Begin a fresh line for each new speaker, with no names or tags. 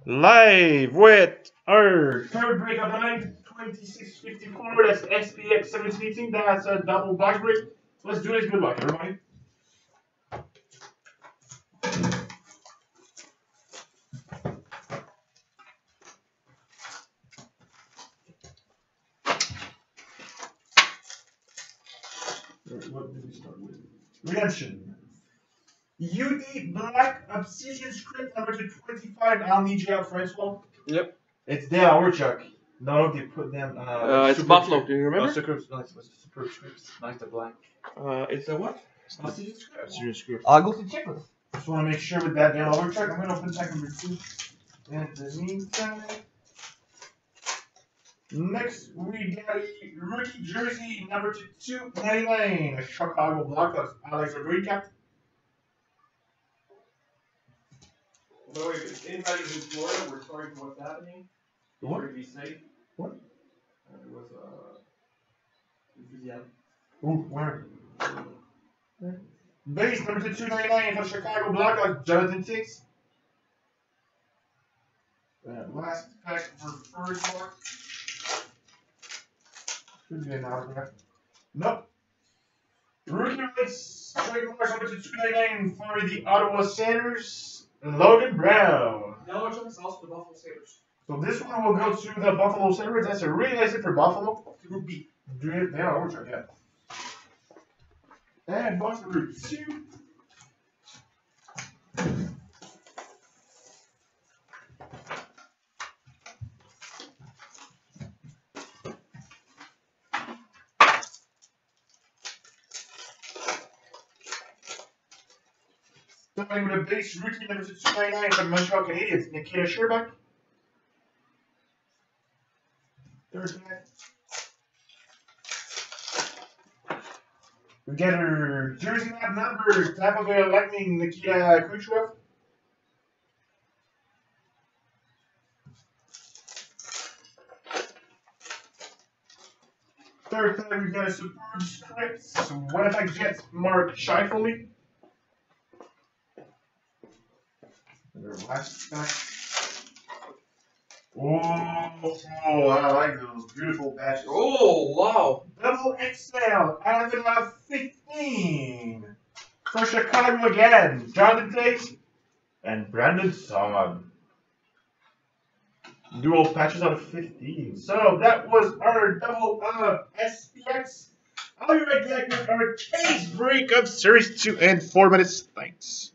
Live with our third break of the night, 2654. That's SPX 1718. That's a double box break. So let's do this. Good luck, everybody. What did we start with? Redemption. UD Black Obsidian Script number 225. I'll need you out, Francois.
Yep.
It's their or Chuck. No, they put them.
It's Buffalo. Do you remember?
Super scripts. Nice to black.
It's a what?
Obsidian Script.
Obsidian Script.
I'll go to check with.
Just want to make sure with that damn over check. I'm gonna open pack number 2. In the meantime, next we got a rookie jersey number 299, a Chicago Blackhawks. Alex Rodriguez.
By the way, if anybody who's in Florida, we're sorry for what's happening.
What?
To be safe.
What?
It was enthusiasm.
Ooh, where? Base number 299 for Chicago Blackhawks, Jonathan Tiggs. Last pack for first mark. Should be an autograph. Nope. Rookie rates, trademarks number 299 for the Ottawa Senators, Logan Brown.
Yellow Jones also the Buffalo Sabres.
So this one will go to the Buffalo Sabres. That's a really nice hit for Buffalo. Group B. Yeah, overcheck, yeah. And box number 2. Starting with a base rookie number 299 for the Montreal Canadiens, Nikita Sherbak. Third pack. We get our jersey map number, Tampa Bay Lightning, Nikita Kucherov. Third pack, we've got a superb scripts, Winnipeg Jets, Mark Scheifele. And our last pack. Oh, I like those beautiful patches.
Oh, wow.
Double XL, Avid 15. For Chicago again, Jonathan Tiggs and Brandon Saad. Dual patches out of 15. So that was our double SPX. I'll be right back with our case break of Series 2 in 4 minutes. Thanks.